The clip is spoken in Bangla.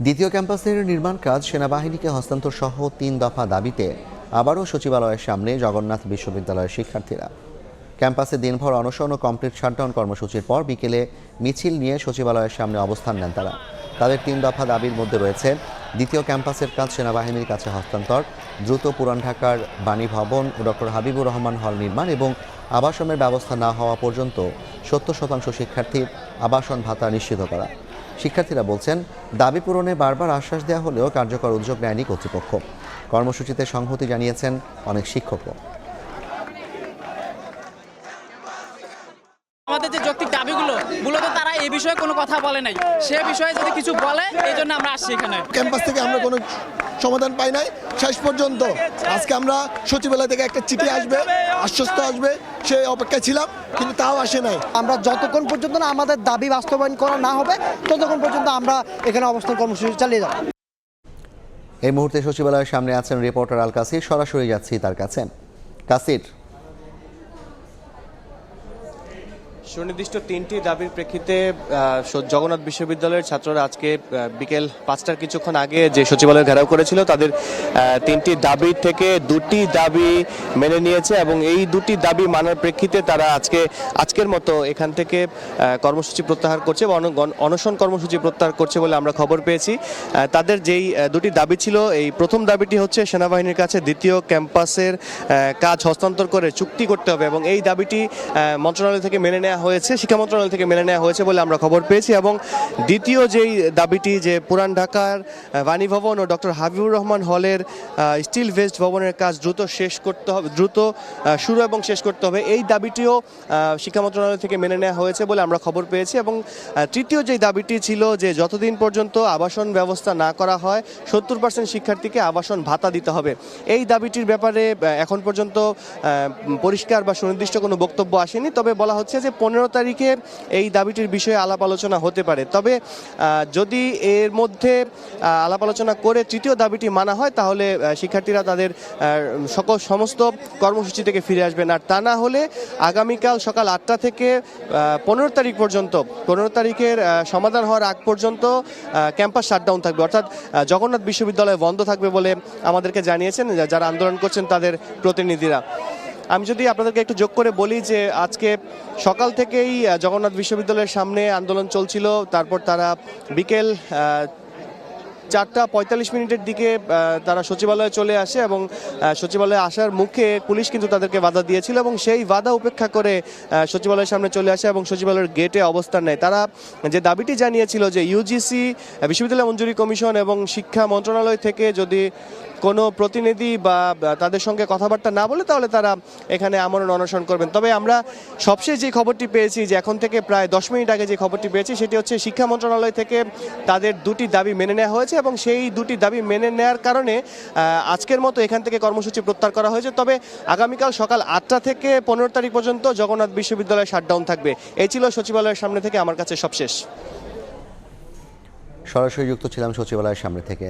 দ্বিতীয় ক্যাম্পাসের নির্মাণ কাজ সেনাবাহিনীকে হস্তান্তর সহ ৩ দফা দাবিতে আবারও সচিবালয়ের সামনে জগন্নাথ বিশ্ববিদ্যালয়ের শিক্ষার্থীরা। ক্যাম্পাসে দিনভর অনশন ও কমপ্লিট শাটডাউন কর্মসূচির পর বিকেলে মিছিল নিয়ে সচিবালয়ের সামনে অবস্থান নেন তারা। তাদের ৩ দফা দাবির মধ্যে রয়েছে দ্বিতীয় ক্যাম্পাসের কাজ সেনাবাহিনীর কাছে হস্তান্তর, দ্রুত পুরান ঢাকার বাণী ভবন ও ডক্টর হাবিবুর রহমান হল নির্মাণ এবং আবাসনের ব্যবস্থা না হওয়া পর্যন্ত ৭০% শিক্ষার্থীর আবাসন ভাতা নিশ্চিত করা। শিক্ষার্থীরা বলছেন, দাবি পূরণে বারবার আশ্বাস দেওয়া হলেও কার্যকর উদ্যোগ নেয়নি কর্তৃপক্ষ। কর্মসূচিতে সংহতি জানিয়েছেন অনেক শিক্ষকও। আমাদের যে যৌক্তিক দাবিগুলো মূলত তারা এই বিষয়ে কোনো কথা বলে নাই, সে বিষয়ে যদি কিছু বলে এই জন্য আমরা আসছি এখানে। ক্যাম্পাস থেকে আমরা কোনো সমাধান পাই নাই শেষ পর্যন্ত। আজকে আমরা সচিবালয় থেকে একটা চিঠি আসবে, আশ্বস্ত আসবে, সেই অপেক্ষায় ছিলাম, কিন্তু তাও আসে নাই। আমরা যতক্ষণ পর্যন্ত না আমাদের দাবি বাস্তবায়ন করা না হবে ততক্ষণ পর্যন্ত আমরা এখানে অবস্থান কর্মসূচি চালিয়ে যাব। এই মুহূর্তে সচিবালয়ের সামনে আছেন রিপোর্টার আল কাসির। সরাসরি যাচ্ছি তার কাছে। কাসির, সুনির্দিষ্ট 3টি দাবির প্রেক্ষিতে জগন্নাথ বিশ্ববিদ্যালয়ের ছাত্ররা আজকে বিকেল 5টার কিছুক্ষণ আগে যে সচিবালয় ঘেরাও করেছিল, তাদের 3টি দাবির থেকে 2টি দাবি মেনে নিয়েছে এবং এই 2টি দাবি মানার প্রেক্ষিতে তারা আজকের মতো এখান থেকে কর্মসূচি প্রত্যাহার করছে বা অনশন কর্মসূচি প্রত্যাহার করছে বলে আমরা খবর পেয়েছি। তাদের যেই 2টি দাবি ছিল, এই প্রথম দাবিটি হচ্ছে সেনাবাহিনীর কাছে দ্বিতীয় ক্যাম্পাসের কাজ হস্তান্তর করে চুক্তি করতে হবে এবং এই দাবিটি মন্ত্রণালয় থেকে মেনে নেওয়া হয়েছে, শিক্ষা মন্ত্রণালয় থেকে মেনে নেওয়া হয়েছে বলে আমরা খবর পেয়েছি। এবং দ্বিতীয় যেই দাবিটি, যে পুরান ঢাকার বাণী ভবন ও ডক্টর হাবিবুর রহমান হলের স্টিল ভেস্ট ভবনের কাজ দ্রুত শেষ করতে হবে, দ্রুত শুরু এবং শেষ করতে হবে, এই দাবিটিও শিক্ষা মন্ত্রণালয় থেকে মেনে নেওয়া হয়েছে বলে আমরা খবর পেয়েছি। এবং তৃতীয় যেই দাবিটি ছিল, যে যতদিন পর্যন্ত আবাসন ব্যবস্থা না করা হয় 70% শিক্ষার্থীকে আবাসন ভাতা দিতে হবে, এই দাবিটির ব্যাপারে এখন পর্যন্ত পরিষ্কার বা সুনির্দিষ্ট কোনো বক্তব্য আসেনি। তবে বলা হচ্ছে যে 15 তারিখে এই দাবিটির বিষয়ে আলাপ আলোচনা হতে পারে। তবে যদি এর মধ্যে আলাপ আলোচনা করে তৃতীয় দাবিটি মানা হয়, তাহলে শিক্ষার্থীরা তাদের সমস্ত কর্মসূচি থেকে ফিরে আসবেন। আর তা না হলে আগামীকাল সকাল 8টা থেকে 15 তারিখ পর্যন্ত, 15 তারিখের সমাধান হওয়ার আগ পর্যন্ত ক্যাম্পাস শাটডাউন থাকবে, অর্থাৎ জগন্নাথ বিশ্ববিদ্যালয় বন্ধ থাকবে বলে আমাদেরকে জানিয়েছেন যারা আন্দোলন করছেন তাদের প্রতিনিধিরা। আমি যদি আপনাদেরকে একটু যোগ করে বলি যে আজকে সকাল থেকেই জগন্নাথ বিশ্ববিদ্যালয়ের সামনে আন্দোলন চলছিল, তারপর তারা বিকেল 4:45 দিকে তারা সচিবালয়ে চলে আসে এবং সচিবালয়ে আসার মুখে পুলিশ কিন্তু তাদেরকে বাধা দিয়েছিল এবং সেই বাধা উপেক্ষা করে সচিবালয়ের সামনে চলে আসে এবং সচিবালয়ের গেটে অবস্থান নেয়। তারা যে দাবিটি জানিয়েছিল যে ইউজিসি, বিশ্ববিদ্যালয় মঞ্জুরি কমিশন এবং শিক্ষা মন্ত্রণালয় থেকে যদি কোনো প্রতিনিধি বা তাদের সঙ্গে কথাবার্তা না বলে, তাহলে তারা এখানে আমরণ অনশন করবেন। তবে আমরা সবশেষ যে খবরটি পেয়েছি, যে এখন থেকে প্রায় 10 মিনিট আগে যে খবরটি পেয়েছি, সেটি হচ্ছে শিক্ষা মন্ত্রণালয় থেকে তাদের 2টি দাবি মেনে নেওয়া হয়েছে এবং সেই 2টি দাবি মেনে নেওয়ার কারণে আজকের মতো এখান থেকে কর্মসূচি প্রত্যাহার করা হয়েছে। তবে আগামীকাল সকাল 8টা থেকে 15 তারিখ পর্যন্ত জগন্নাথ বিশ্ববিদ্যালয় শাটডাউন থাকবে। এই ছিল সচিবালয়ের সামনে থেকে আমার কাছে সবশেষ। সরাসরি যুক্ত ছিলাম সচিবালয়ের সামনে থেকে।